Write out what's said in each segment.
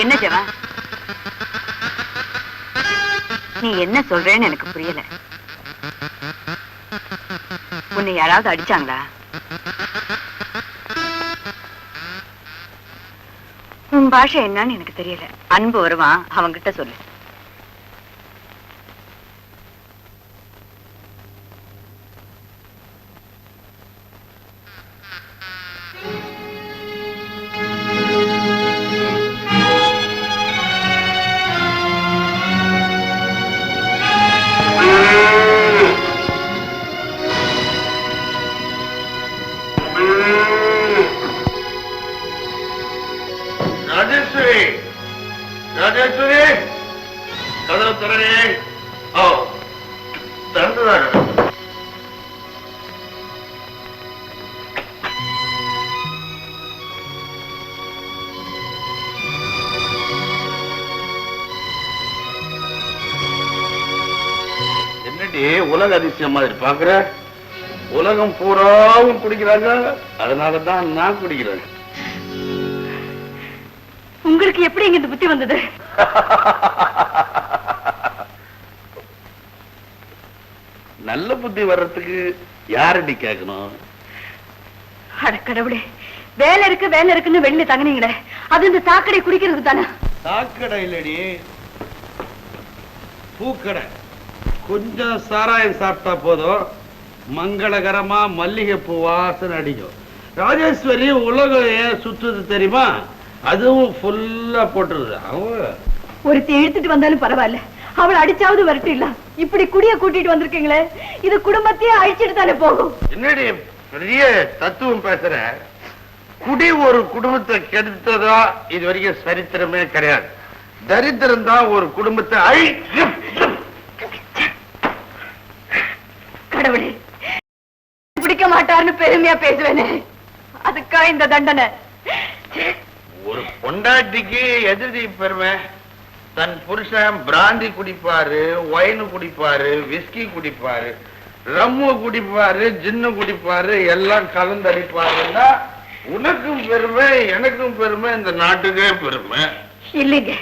என்ன ஜவா, நீ என்ன சொல்றேன்னு எனக்கு புரியல. உன்னை யாராவது அடிச்சாங்களா? உன் பாஷை என்னன்னு எனக்கு தெரியல. அன்பு வருவான், அவன்கிட்ட சொல்லு. உலக அதிசயம் மாதிரி பாக்குற. உலகம் பூராவும் குடிக்கிறாங்க, அதனாலதான் நான் குடிக்கிறேன். உங்களுக்கு எப்படி இங்க இந்த புத்தி வந்தது? நல்ல புத்தி வர்றதுக்கு யாரடி கேட்கணும்? அட கடவுளே, வேலை இருக்குன்னு வெளியில தங்கினீங்களே, அது இந்த சாக்கடை குடிக்கிறதுக்கு தானே? சாக்கடை இல்லடி, பூக்கடை. கொஞ்சம் சாராயம் சாப்பிட்டா போதும், மங்களகரமா மல்லிகை பூ வாசனை அடிக்கும். ராஜேஸ்வரி உலகம் ஏன் சுத்துது தெரியுமா? அதுவும் ஃபுல்லா போட்டுருது. அவ ஒருத்தி இழுத்துட்டு வந்தாலும் பரவாயில்ல, அவள் அடிச்சாவது வரட்டு இல்ல. இப்படி குடிய கூட்டிட்டு வந்திருக்கீங்களே, இது குடும்பத்தையே அழிச்சிட்டு தானே போகும். என்னடி பெரிய தத்துவம் பேசுற? குடி ஒரு குடும்பத்தை கெடுத்ததா இது வரைக்கும் சரித்திரமே கிடையாது. தரித்திரம் தான் ஒரு குடும்பத்தை கடவுளே, பிடிக்க மாட்டார்னு பெருமையா பேசுவேனே, அதுக்கா இந்த தண்டனை? ஒரு பொண்டாட்டிக்கு எதிர்தி பெருமை. தன் புருஷன் பிராந்தி குடிப்பாரு, ஒயின் குடிப்பாரு, விஸ்கி குடிப்பாரு, ரம்மு குடிப்பாரு, ஜின்னு குடிப்பாரு, எல்லாம் கலந்தடிப்பாருன்னா உனக்கும் பெருமை, எனக்கும் பெருமை, இந்த நாட்டுக்கே பெருமை. இல்லைங்க,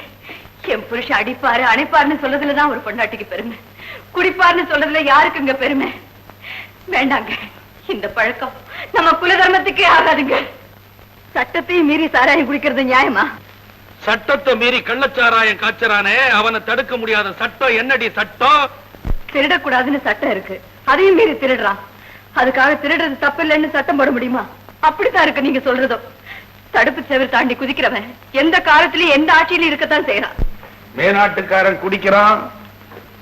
என் புருஷன் அடிப்பாரு அணைப்பாருன்னு சொல்றதுலதான் ஒரு பொண்டாட்டிக்கு பெருமை. குடிப்பாருன்னு சொல்றதுல யாருக்குங்க பெருமை? வேண்டாங்க, இந்த பழக்கம் நம்ம குலதர்மத்துக்கே ஆகாதுங்க. சட்டத்தையும் மீறி சாராயம் குடிக்கிறது நியாயமா? சட்டத்தை மீறி கள்ளச்சாராயம் காய்ச்சறானே, அவனை தடுக்க முடியாத சட்டம் என்னடி சட்டம்? திருடக்கூடாதுன்னு சட்டம் இருக்கு, அதையும் மீறி திருடுறான். அதுக்காக திருடுறது தப்பு இல்லைன்னு சட்டம் போட முடியுமா? அப்படித்தான் இருக்கு நீங்க சொல்றதோ. தடுப்பு செவர் தாண்டி குதிக்கிறவன் எந்த காலத்திலயும் எந்த ஆட்சியிலும் இருக்கத்தான் செய்யறான். மேநாட்டுக்காரன் குடிக்கிறான்,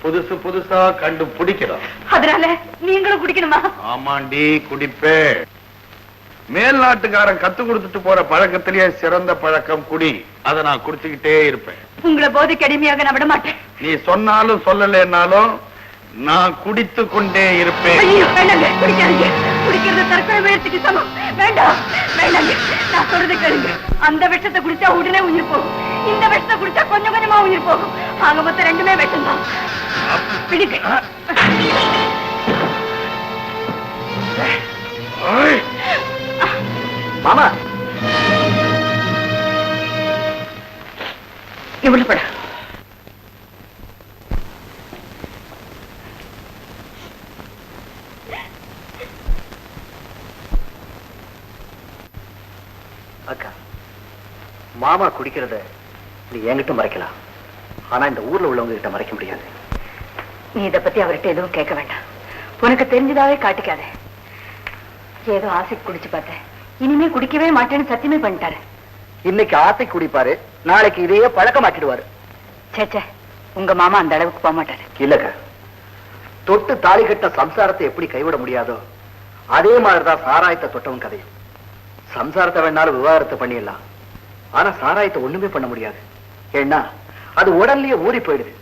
புதுசு புதுசா கண்டு பிடிக்கிறான். அதனால நீங்களும் குடிக்கணுமா? ஆமாண்டி, குடிப்பே. மேல் நாட்டுக்காரன் கத்து கொடுத்துட்டு போற பழக்கத்திலேயே சிறந்த பழக்கம் குடி. அதை நான் குடிச்சுக்கிட்டே இருப்பேன். உங்களை போதைக்கு அடிமையாக நான் விட மாட்டேன். நீ சொன்னாலும் சொல்லலைன்னாலும் நான் குடித்து கொண்டே இருப்பேன். குடிக்காதீங்க, குடிக்கிறது தற்கொலை முயற்சிக்கு சமம். வேண்டாம் வேண்டாங்க, நான் சொல்றதை கேளுங்க. அந்த விஷத்தை குடிச்சா உடனே உயிர் போகும், இந்த விஷத்தை குடிச்சா கொஞ்சம் கொஞ்சமா உயிர் போகும். ஆக மொத்தம் ரெண்டுமே விஷம் தான். பிடிக்க மாமா இவ்வளவு பட அக்கா, மாமா குடிக்கிறத நீ என்கிட்ட மறைக்கலாம், ஆனா இந்த ஊர்ல உள்ளவங்க கிட்ட மறைக்க முடியாது. நீ இதை பத்தி அவர்கிட்ட எதுவும் கேட்க வேண்டாம். உனக்கு தெரிஞ்சதாவே காட்டிக்காத. ஏதோ ஆசைக்கு குடிச்சு பார்த்தேன், இனிமே குடிக்கவே மாட்டேன்னு சத்தியமே பண்ணிட்டாரு. இன்னைக்கு ஆசை குடிப்பாரு, நாளைக்கு இதையே பழக்கமாக்கிடுவாரு. சேச்சே, உங்க மாமா அந்த அளவுக்கு போக மாட்டாரு. இல்லக்கா, தொட்டு தாலி கட்ட சம்சாரத்தை எப்படி கைவிட முடியாதோ அதே மாதிரிதான் சாராயத்தை தொட்டவன் கதையும். சம்சாரத்தை வேணாலும் விவாகரத்தை பண்ணிடலாம், ஆனா சாராயத்தை ஒண்ணுமே பண்ண முடியாது. ஏன்னா அது உடல்லயே ஊறி போயிடுது.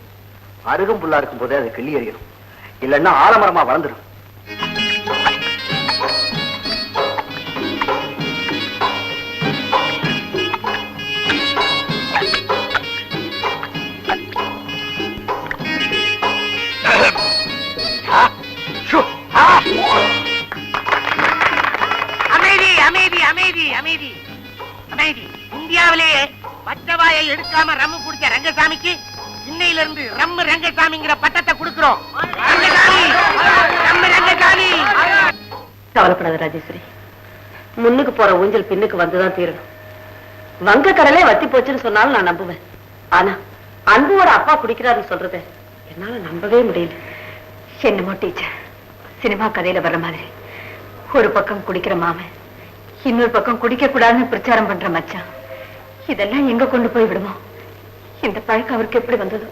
அருகம் புல்லா இருக்கும் போதே அது கிள்ளி எறியணும். இல்லன்னா ஆலமரமா வளர்ந்துடும். அமைதி அமைதி அமைதி அமைதி அமைதி. இந்தியாவிலேயே பச்சவாயை எடுக்காம ரம்மு குடிச்ச ரங்கசாமிக்கு இன்னையில இருந்து ரம்மு ரங்கசாமிங்கிற பட்டத்தை கொடுக்கிறோம். ரங்கசாமி. கவலைப்படாத ராஜேஸ்வரி, முன்னுக்கு போற ஊஞ்சல் பின்னுக்கு வந்துதான் தீரணும். வங்க கடலே வத்தி போச்சுன்னு சொன்னாலும் நான் நம்புவேன். ஆனா அன்புவோட அப்பா குடிக்கிறாருன்னு சொல்றத என்னால நம்பவே முடியல. என்னமோ டீச்சர், சினிமா கதையில வர்ற மாதிரி ஒரு பக்கம் குடிக்கிற மாமன், இன்னொரு பக்கம் குடிக்க கூடாதுன்னு பிரச்சாரம் பண்ற மச்சான், இதெல்லாம் எங்க கொண்டு போய் விடுமோ? இந்த பழக்கம் அவருக்கு எப்படி வந்தது?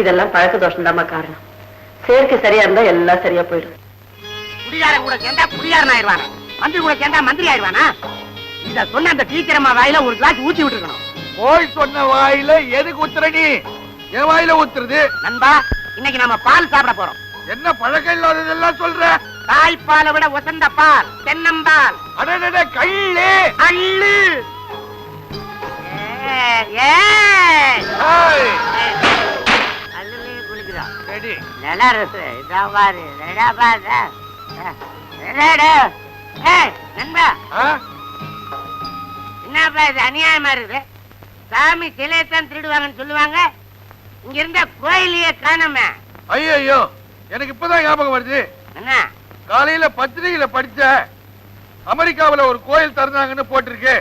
இதெல்லாம் பழக்க தோஷம் தாமா காரணம். சேர்க்கை சரியா இருந்தா எல்லாம் சரியா போயிடும். குடிகாரன் கூட சேர்ந்தா குடிகாரன் ஆயிடுவானா? மந்திரி கூட சேர்ந்தா மந்திரி ஆயிடுவானா? இத சொன்ன அந்த டீச்சர் அம்மா வாயில ஒரு கிளாஸ் ஊத்தி விட்டுருக்கணும். போய் சொன்ன வாயில எதுக்கு ஊத்துற நீ? என் வாயில ஊத்துறது? நண்பா, இன்னைக்கு நம்ம பால் சாப்பிட போறோம். என்ன பழக்கம் இல்லாததெல்லாம் சொல்ற? தாய்ப்பாலை விட உசந்த பால் தென்னம்பால். அடடட கள்ளு அள்ளு. அள்ளுலயே குளிக்கிறோம். ரெடி. நல்லா இருக்கு. இதான் பாரு. ரெடா பாரு. நண்பா, என்னப்பா இது அநியாயமா இருக்குது? சாமி சிலையத்தான் திருடுவாங்கன்னு சொல்லுவாங்க, இங்க இருந்த கோயிலையே காணோமே. ஐயோ, எனக்கு இப்பதான் ஞாபகம் வருது. என்ன? காலையில பத்திரிகையில படிச்ச அமெரிக்காவுல ஒரு கோயில் திறந்தாங்கன்னு போட்டிருக்கு.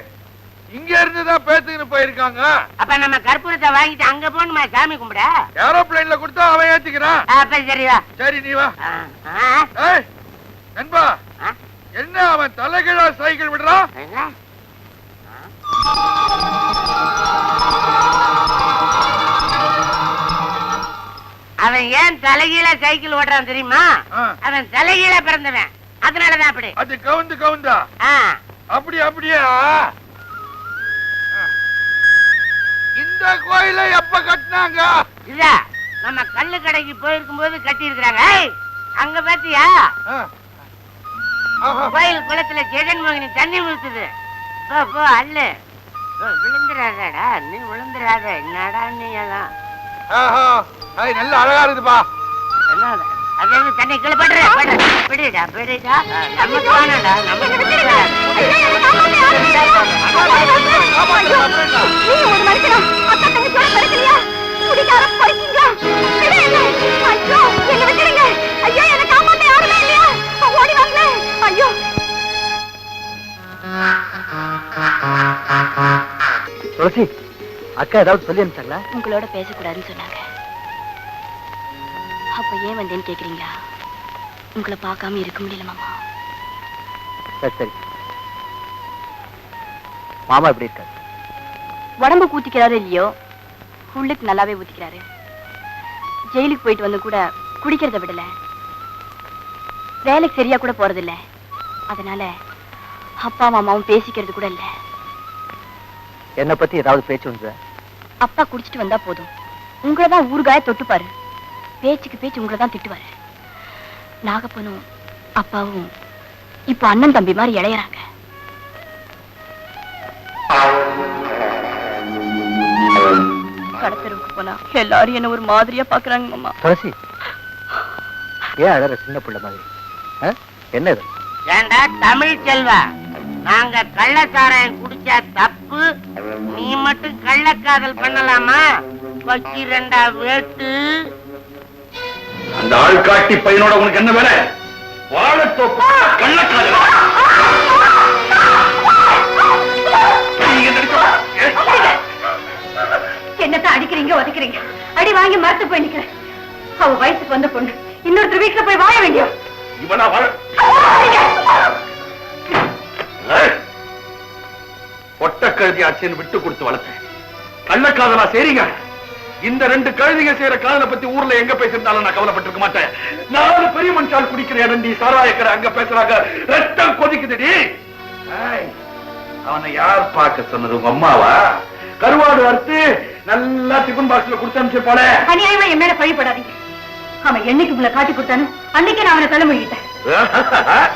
இங்க இருந்துதான் பேத்துக்கின்னு போயிருக்காங்க. அப்ப நம்ம கற்பூரத்தை வாங்கிட்டு அங்க போகணுமா சாமி கும்பிட? ஏரோப்ளைன்ல கொடுத்தா அவன் ஏத்திக்கிறான். அப்ப சரிவா. சரி நீ வா. ஏய் நண்பா, என்ன அவன் தலைகீழா சைக்கிள் விடுறான்? அவன் ஏன் தலைகீழ சைக்கிள் ஓடுறான் தெரியுமா? அவன் தலைகீழ பிறந்தவன், அதனாலதான் அப்படி. அது கவுந்தா? அப்படியா? இந்த கோயிலை எப்ப கட்டினாங்க? இல்ல, நம்ம கல்லு கடைக்கு போயிருக்கும் போது கட்டி இருக்கிறாங்க. அங்க பாத்தியா, கோயில் குளத்துல ஜெகன்மோகினி தண்ணி ஊத்துது. போ அல்லு. விழுந்துடாதடா, நீ விழுந்துடாத. என்னடா நீ அதான் நல்ல அழகா இருக்குதுப்பா. என்ன அது தண்ணி கீழே பிடிடா. நமக்கு வேணாடா, நமக்கு துளசி, அக்கா ஏதாவது சொல்லி அனுப்பிச்சாங்களா? உங்களோட பேசக்கூடாதுன்னு சொன்னாங்க. அப்ப ஏன் வந்தேன்னு கேக்குறீங்களா? உங்களை பார்க்காம இருக்க முடியல மாமா. சரி. மாமா எப்படி இருக்காரு? உடம்பு ஊத்திக்கிறாரு இல்லையோ, உள்ளுக்கு நல்லாவே ஊத்திக்கிறாரு. ஜெயிலுக்கு போயிட்டு வந்து கூட குடிக்கிறத விடல, வேலைக்கு சரியா கூட போறதில்ல. அதனால அப்பா மாமாவும் பேசிக்கிறது கூட இல்ல. என்ன பத்தி ஏதாவது பேச்சு வந்து? அப்பா குடிச்சிட்டு வந்தா போதும், உங்களதான் ஊறுகாய தொட்டுப்பாரு. பேச்சுக்கு பேச்சு உங்களை தான் திட்டுவாரு. நாகப்பனும் அப்பாவும் இப்ப அண்ணன் தம்பி மாதிரி இளையறாங்க. கடத்தருக்கு போனா எல்லாரும் என்ன ஒரு மாதிரியா பாக்குறாங்க மாமா. துளசி, ஏன் அழற சின்ன பிள்ளை மாதிரி? என்ன இது? ஏண்டா தமிழ் செல்வா, நாங்க கள்ளச்சாராயம் குடிச்சா தப்பு, நீ மட்டும் கள்ளக்காதல் பண்ணலாமா? கொச்சி ரெண்டா வேட்டு. அந்த ஆள்காட்டி பையனோட உனக்கு என்ன வேலை? வாழத்தோப்பு கள்ளக்காதல். என்னத்தான் அடிக்கிறீங்க உதைக்கிறீங்க? அடி வாங்கி மரத்து போய் நிக்கிறேன். அவ வயசுக்கு வந்த பொண்ணு இன்னொருத்தர் வீட்டுல போய் வாழ வேண்டிய இவனா பொட்ட கழுதி ஆட்சின்னு விட்டு கொடுத்து வளர்த்தேன். கள்ளக்காதலா சரிங்க. இந்த ரெண்டு கழுதிங்க செய்யற காதலை பத்தி ஊர்ல எங்க பேசிருந்தாலும் நான் கவலைப்பட்டிருக்க மாட்டேன். 4 பெரிய மனுஷால் குடிக்கிறேன், சாராயக்கரை அங்க பேசுறாங்க, ரத்தம் கொதிக்குதுடி. அவனை யார் பார்க்க சொன்னது? உங்க அம்மாவா? கருவாடு வறுத்து நல்லா டிபன் பாக்ஸ்ல கொடுத்து அனுப்பிச்சிருப்பாளே. அநியாயமா என் மேல பழிப்படாதீங்க. அவன் என்னைக்கு உங்களை காட்டி கொடுத்தானு அன்னைக்கு நான் அவனை தலைமொழிட்டேன்.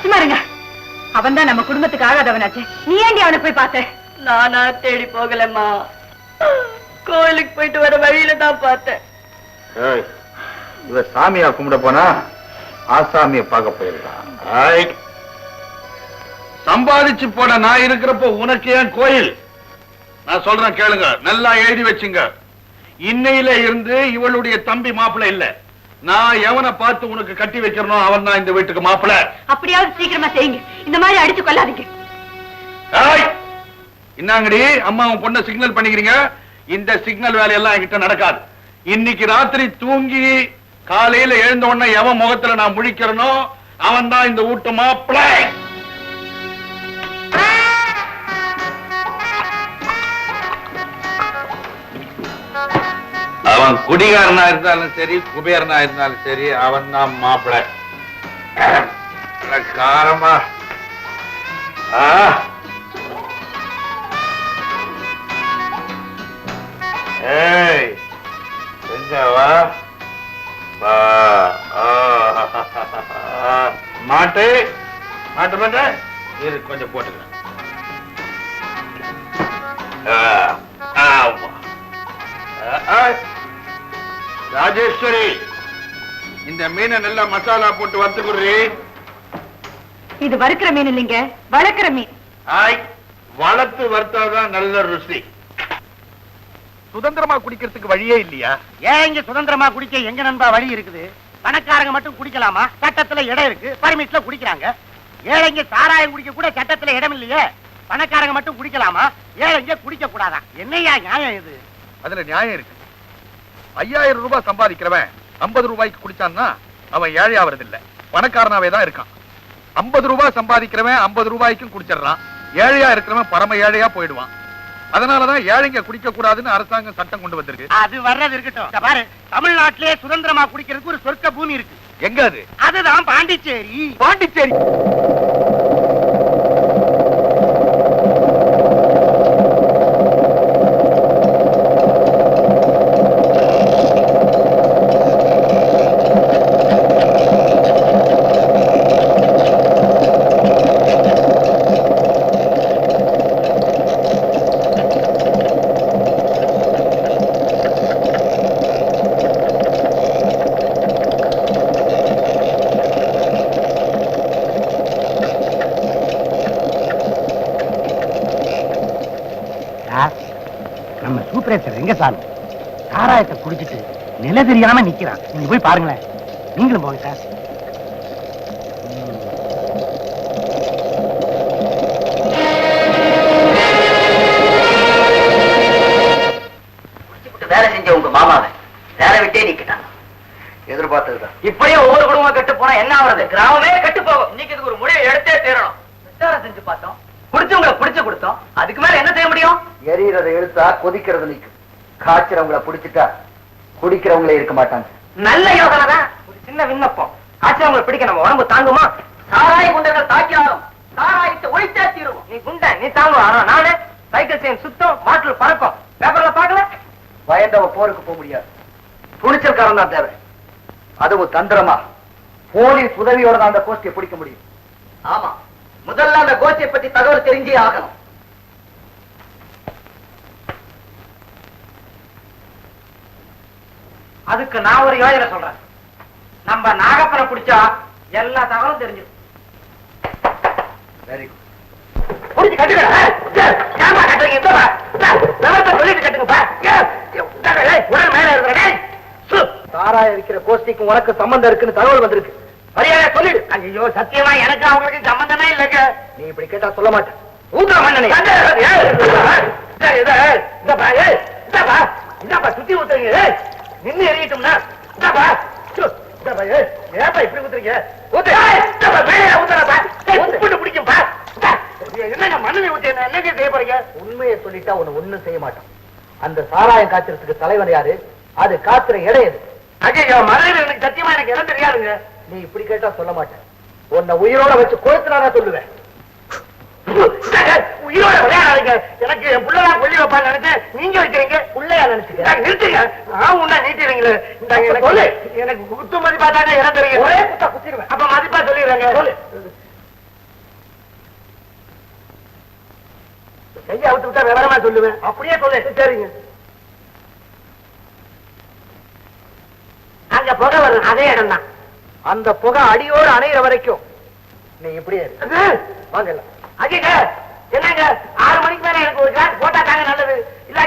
சும்மா இருங்க. அவன் தான் நம்ம குடும்பத்துக்கு ஆகாதவனாச்சு. நீ ஏண்டி அவனை போய் பார்த்த? நானா தேடி போகலம்மா, கோயிலுக்கு போயிட்டு வர வழியில தான் பார்த்தேன். இவ சாமியா கும்பிட போனா ஆசாமிய பார்க்க போயிருக்கான். சம்பாதிச்சு போட நான் இருக்கிறப்போ உனக்கு ஏன் கோயில்? நான் சொல்றேன் கேளுங்க, நல்லா எழுதி வச்சுங்க. இன்னையில இருந்து இவளுடைய தம்பி மாப்பிள்ளை இல்ல. நான் எவனை பார்த்து உனக்கு கட்டி வைக்கிறனோ அவன் தான் இந்த வீட்டுக்கு மாப்பிள்ளை. அப்படியாவது சீக்கிரமா செய்யுங்க. இந்த மாதிரி அடிச்சு கொள்ளாதீங்க. இன்னாங்கடி அம்மா உன் பொண்ணை சிக்னல் பண்ணிக்கிறீங்க. இந்த சிக்னல் வேலையெல்லாம் என்கிட்ட நடக்காது. இன்னைக்கு ராத்திரி தூங்கி காலையில எழுந்த உடனே எவன் முகத்துல நான் முழிக்கிறனோ அவன் தான் இந்த வீட்டு மாப்பிள்ளை. அவன் குடிகாரனா இருந்தாலும் சரி, குபேரனா இருந்தாலும் சரி, அவன் தான் மாப்பிள்ளை. காரமா மாட்டு மாட்டு மாட்ட இரு, கொஞ்சம் போட்டுக்கிறேன். ராஜேஸ்வரி, இந்த மீனை நல்லா மசாலா போட்டு வறுத்துக்குறி. இது வறுக்கிற மீன் இல்லைங்க, வளர்க்கிற மீன். வளர்த்து வறுத்தாதான் நல்ல ருசி. சுதந்திரமா குடிக்கிறதுக்கு வழியே இல்லையா? ஏன் இங்க சுதந்திரமா குடிக்க எங்க நண்பா வழி இருக்குது? பணக்காரங்க மட்டும் குடிக்கலாமா? சட்டத்துல இடம் இருக்கு, பர்மிட்ல குடிக்கிறாங்க. ஏழைங்க சாராயம் குடிக்க கூட சட்டத்துல இடம் இல்லையே. பணக்காரங்க மட்டும் குடிக்கலாமா? ஏழைங்க குடிக்க கூடாதா? என்னையா நியாயம் இது? அதுல நியாயம் இருக்கு. 5000 ரூபாய் சம்பாதிக்கிறவன் 50 ரூபாய்க்கு குடிச்சான்னா அவன் ஏழையாவது இல்ல, பணக்காரனாவே தான் இருக்கான். 50 ரூபாய் சம்பாதிக்கிறவன் 50 ரூபாய்க்கும் குடிச்சிடறான். ஏழையா இருக்கிறவன் பரம ஏழையா போயிடுவான். அதனாலதான் ஏழைங்க குடிக்க கூடாதுன்னு அரசாங்கம் சட்டம் கொண்டு வந்திருக்கு. அது வர்றது இருக்கட்டும். பாரு, தமிழ்நாட்டிலே சுதந்திரமா குடிக்கிறதுக்கு ஒரு சொர்க்க பூமி இருக்கு. எங்க அது? அதுதான் பாண்டிச்சேரி. பாண்டிச்சேரி. நம்ம சூப்பரேசர் ரெங்கசாமி சாராயத்தை குடிச்சிட்டு நில தெரியாம நிக்கிறான். நீங்க போய் பாருங்களேன். நீங்களும் போங்க சார். வேலை செஞ்ச உங்க மாமாவை வேலை விட்டே நீக்கிட்டாங்க. எதிர்பார்த்ததுதான். இப்படியே ஒவ்வொரு குடும்பம் கெட்டு போனா என்ன ஆகுறது? கிராமமே கெட்டு போகும். இன்னைக்கு இதுக்கு ஒரு முடிவை எடுத்தே தீரணும். விசாரம் செஞ்சு பார்த்தோம், குடிச்சவங்களை பிடிச்சு கொடுத்தோம். அதுக்கு மேல என்ன செய்ய முடியும்? எரியறதை எழுத்தா கொதிக்கிறது நிற்கும். காய்ச்சறவங்களை பிடிச்சிட்டா குடிக்கிறவங்களே இருக்க மாட்டாங்க. நல்ல யோசனை தான். ஒரு சின்ன விண்ணப்பம், காய்ச்சறவங்களை பிடிக்க நம்ம உடம்பு தாங்குமா? சாராய குண்டர்கள் தாக்கினாலும் சாராயத்தை ஒழித்தே தீருவோம். நீ குண்ட நீ தாங்குவா, ஆனா நானு சைக்கிள் செயின் சுத்தம், பாட்டில் பறக்கும். பேப்பர்ல பாக்கல. பயந்தவ போருக்கு போக முடியாது. துணிச்சல்காரன் தான் தேவை. அதுவும் தந்திரமா போலீஸ் உதவியோட தான் அந்த கோஷ்டியை பிடிக்க முடியும். ஆமா, முதல்ல அந்த கோஷ்டியை பத்தி தகவல் தெரிஞ்சே ஆகணும். அதுக்கு நான் ஒரு யோசனை சொல்றேன். நம்ம நாகப்பனை பிடிச்சா எல்லா தகவலும் தெரிஞ்சிடும். Very good. புடிச்சு கட்டுங்க. சொல்லிட்டு கட்டுங்கப்பா. உடல் மேல இருக்கிற சாராய இருக்கிற கோஷ்டிக்கு உனக்கு சம்பந்தம் இருக்குன்னு தகவல் வந்திருக்கு. மரியாதை சொல்லிடு. ஐயோ, சத்தியமா எனக்கு அவங்களுக்கு சம்பந்தமே இல்லைங்க. நீ இப்படி கேட்டா சொல்ல மாட்டேன். ஊத்த மண்ணனை சுத்தி ஊத்துறீங்க. நின்னு எறியட்டும்னா ஏப்பா இப்படி ஊத்துறீங்க? பிடிக்கும்பா. என்னங்க மண்ணனை ஊத்தி என்னங்க செய்ய போறீங்க? உண்மையை சொல்லிட்டா உன்னை ஒண்ணும் செய்ய மாட்டான். அந்த சாராயம் காய்ச்சறதுக்கு தலைவர் யாரு? அது காத்துற இடம் எது? ஐயோ, மதுரையில் எனக்கு சத்தியமா எனக்கு இடம் தெரியாதுங்க. நீ இப்படி கேட்டா சொல்ல மாட்டேன். உன்னை உயிரோட வச்சு கொளுத்துனாதான் சொல்லுவேன். உயிரோட விளையாடாதீங்க. எனக்கு என் புள்ளதான் கொல்லி வைப்பான்னு நினைச்சேன், நீங்க வைக்கிறீங்க புள்ளையா நினைச்சுக்க. நிறுத்துங்க, நான் உன்ன நீட்டிடுறீங்களே. எனக்கு குத்து மதிப்பா தாங்க இடம் தெரியும். ஒரே குத்தா குத்திடுவேன். அப்ப மதிப்பா சொல்லிடுறேங்க. கையை அவுத்து விட்டா விவரமா சொல்லுவேன். அப்படியே சொல்லு. சரிங்க. அங்க புகை வரும், அதே இடம் தான். அந்த புகை அடியோடு அணையிற வரைக்கும் நீ இப்படியே வாங்க. அஜிங்க என்னங்க 6 மணிக்கு மேல எனக்கு ஒரு கிளாஸ் போட்டா தாங்க நல்லது. இல்ல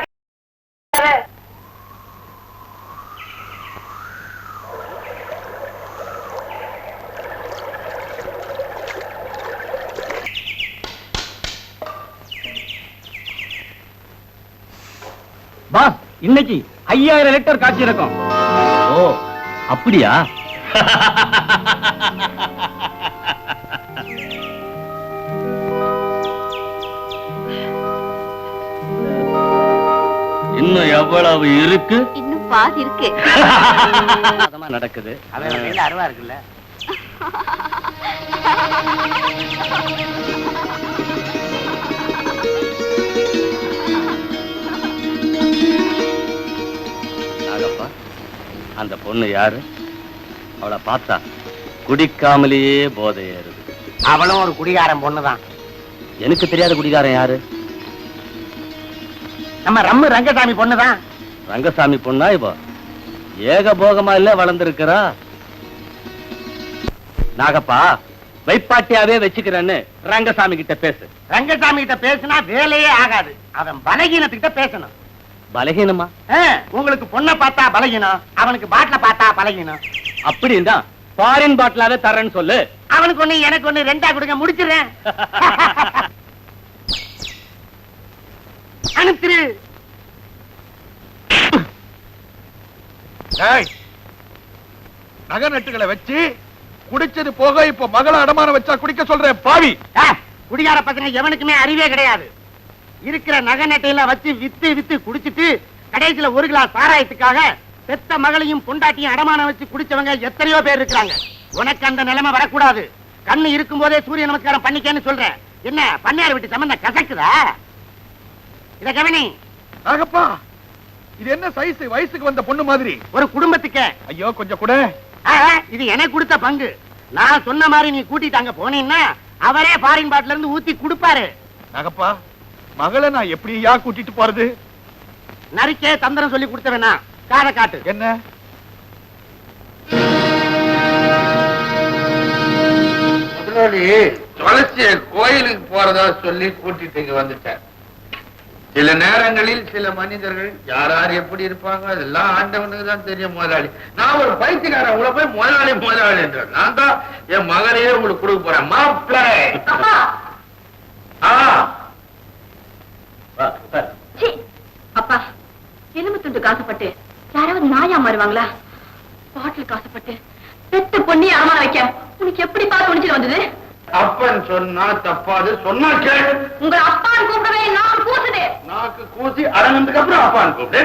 பாஸ், இன்னைக்கு 5000 லிட்டர் காட்சி இருக்கும். ஓ அப்படியா? இன்னும் எவ்வளவு இருக்கு? இன்னும் பாதி இருக்கு. நடக்குது. அவன் அருவா இருக்குல்ல. நாகப்பா, அந்த பொண்ணு யாரு? அவளை பார்த்தா குடிக்காமலேயே போதை ஏறுது. அவளும் ஒரு குடிகாரன் பொண்ணுதான். எனக்கு தெரியாத குடிகாரன் யாரு? நம்ம ரம்மு ரங்கசாமி பொண்ணுதான். ரங்கசாமி பொண்ணா? இப்போ ஏகபோகமா இல்ல வளர்ந்திருக்கிறா. நாகப்பா, வைப்பாட்டியாவே வச்சுக்கிறேன்னு ரங்கசாமி கிட்ட பேசு. ரங்கசாமி கிட்ட பேசினா வேலையே ஆகாது. அவன் பலகீனத்துக்கிட்ட பேசணும். பலகீனமா? உங்களுக்கு பொண்ணை பார்த்தா பலகீனம், அவனுக்கு பாட்டில பார்த்தா பலகீனம். அப்படின்னா ஃபாரின் பாட்டிலாவே தரேன்னு சொல்லு. அவனுக்கு ஒண்ணு எனக்கு ஒண்ணு, ரெண்டா கொடுங்க, முடிச்சிடுறேன். அனுப்பிரு. நகை நட்டுகளை வச்சு குடிச்சது போக இப்ப மகளை அடமானம் வச்சா குடிக்க சொல்றேன் பாவி. குடிகார பசங்க எவனுக்குமே அறிவே கிடையாது. இருக்கிற நகை நட்டையெல்லாம் வச்சு வித்து வித்து குடிச்சிட்டு கடைசியில ஒரு கிளாஸ் சாராயத்துக்காக பெத்த மகளையும் பொண்டாட்டியும் அடமானம் வச்சு குடிச்சவங்க எத்தனையோ பேர் இருக்காங்க. உனக்கு அந்த நிலைமை வரக்கூடாது. கண்ணு இருக்கும் போதே சூரிய நமஸ்காரம் பண்ணிக்கன்னு சொல்றேன். என்ன பண்ணையார் விட்டு சம்பந்தம் கசக்குதா? இத கவனி. நாகப்பா, இது என்ன சைஸ்? வயசுக்கு வந்த பொண்ணு மாதிரி. ஒரு குடும்பத்துக்கு. ஐயோ கொஞ்சம் கூட. இது எனக்கு கொடுத்த பங்கு. நான் சொன்ன மாதிரி நீ கூட்டிட்டு அங்க போனீங்கன்னா அவரே ஃபாரின் பாட்டில இருந்து ஊத்தி கொடுப்பாரு. நாகப்பா, மகளை நான் எப்படியா கூட்டிட்டு போறது? நரிக்கே தந்திரம் சொல்லி கொடுத்தவனா? காதை காட்டு. என்ன? முதலாளி துளசிய கோயிலுக்கு போறதா சொல்லி கூட்டிட்டு வந்துட்டார். சில நேரங்களில் சில மனிதர்கள் யார் யார் எப்படி இருப்பாங்க அதெல்லாம் ஆண்டவனுக்கு தான் தெரியும். முதலாளி, நான் ஒரு பைத்தியக்காரன், உங்களை போய் முதலாளி முதலாளி என்ற நான் தான் என் மகனையே உங்களுக்கு கொடுக்க போறேன். மாப்பிள்ளை அப்பா, எலும்பு துண்டு காசுப்பட்டு யாராவது நாயா மாறுவாங்களா? பாட்டில் காசுப்பட்டு பெத்த பொண்ணி அடமான வைக்க உனக்கு எப்படி பார்த்து துணிச்சு வந்தது? அப்பன் சொன்னா தப்பாது, சொன்னா கேளு. உங்க அப்பான்னு கூப்பிடவே நான் கூசுது. நாக்கு கூசி அடங்கினதுக்கு அப்புறம் அப்பான்னு கூப்பிடு.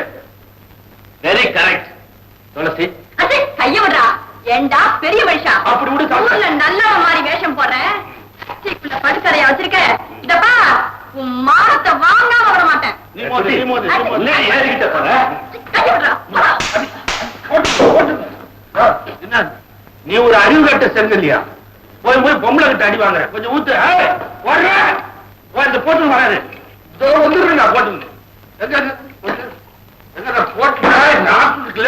Very correct. துளசி, அது கைய விடுறா. ஏண்டா பெரிய மனுஷா, அப்படி விடு. ஊர்ல நல்லவ மாதிரி வேஷம் போடுறேன். படுக்கறையா வச்சிருக்க. இதப்பா, உன் மானத்தை வாங்காம விட மாட்டேன். கைய விடுறா. நீ ஒரு அறிவு கட்ட செல்கல்லையா? போய் போய் பொம்பளை கிட்ட அடி வாங்குற. கொஞ்சம் ஊத்து. போட்டு வராது. வந்துடுறா போட்டு. எங்க போட்டு நாக்கு